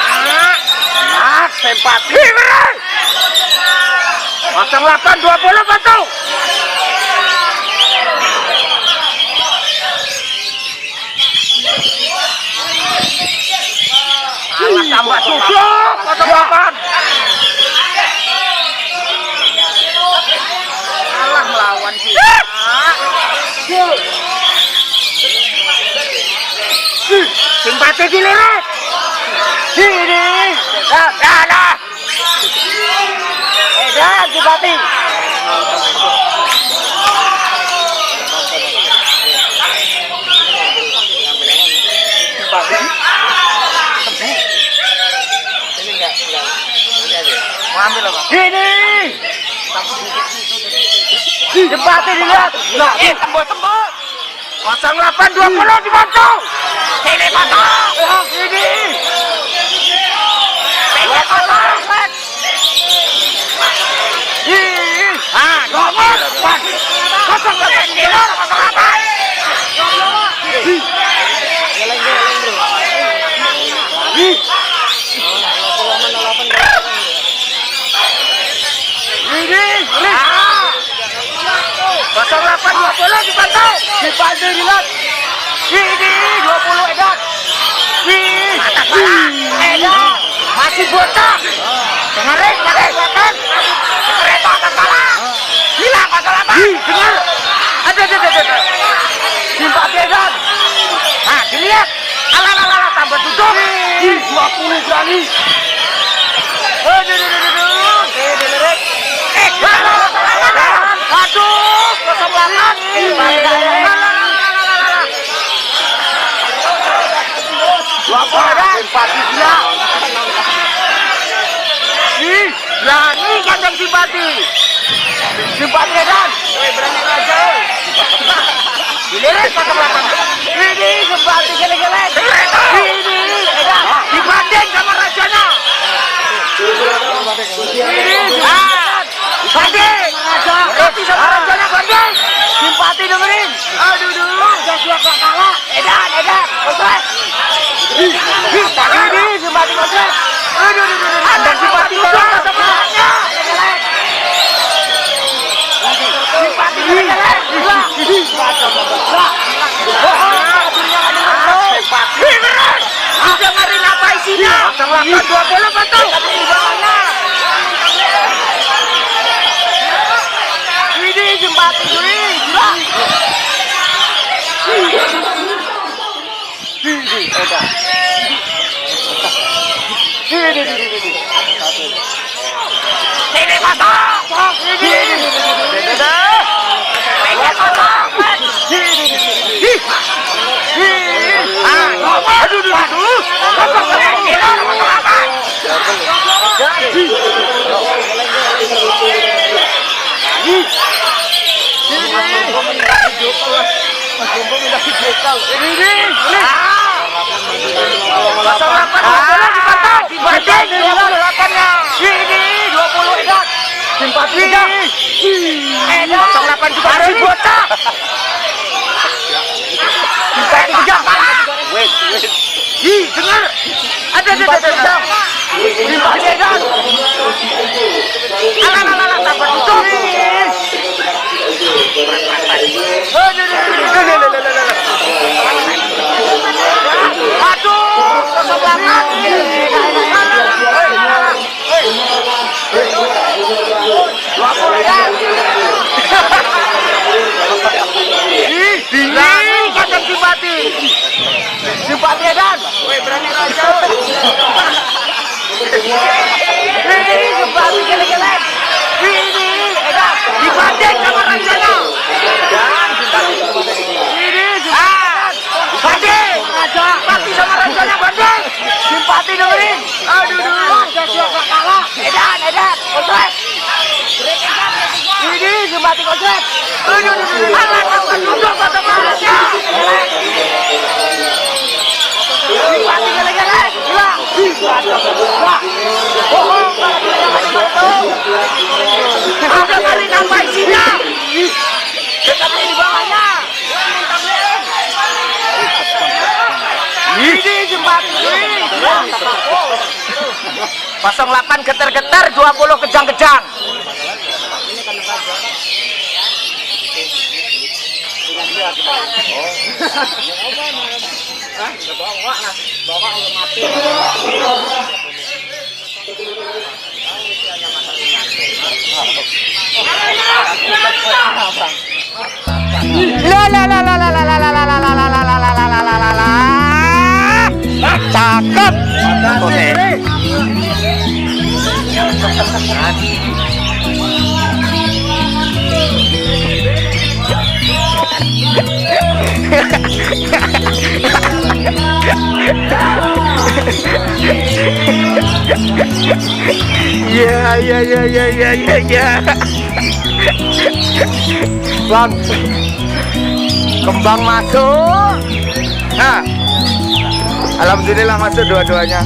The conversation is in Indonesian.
Enak, simpati. 0820 Batu. Alah tambah 7 08. Alah melawan kita. Simpati dilirik. Sini. Dah. Edan simpati. Mau ambil apa? Sini. Simpati dilihat. Nah, tembok. 0820 dibantu. Sini Batu. Sini. Sini Batu. Nomor 0820 dibantu. Dibantu dilihat. Ini 20 Edan. Edan masih bocah. Dengerin makan. Kereta akan kalah. Hilang 08. Dengar. Ada. Simpati Edan. Nah, dilihat. Alah, tambah tutup. 20 berani. Dilirik. Aduh, 08. Simpati dia. Berani kandang simpati. Simpati Edan. Berani aja. Dilirik 08. Ini simpati geleng-geleng. Ini Edan dibanding sama rajanya. Ini banding. Roti sama rajanya banding. Simpati dengerin. Aduh. Joshua gak kalah. Edan. Konsep. Ini simpati konsep. Aduh. Ada simpati konsep sama rajanya. Simpati geleng-geleng. Udah ngeri apa isinya? 0820 Batu. Ini simpati juri. Sini Batu. Simpati Edan. Edan 08 juga masih bocah. Simpati kejam. Wait. Dengar. Ada. Simpati Edan. Alah, tambah tutup. Aduh, 08. Simpati Edan. Berani aja. Ini simpati geleng-geleng. Ini Edan dibanding sama rajanya. Ini banding. Simpati sama rajanya banding. Simpati dengerin. Aduh. Joshua gak kalah. Edan. Konsep. Ini simpati konsep. Alah, tambah tutup kata marahnya. Simpati geleng-geleng. Udah kali nambah isinya. Dekat di bawahnya. 08 getar-getar, 20 kejang-kejang. Cakep. Oke. Ya. Bang, kembang masuk. Nah, alhamdulillah masuk dua-duanya.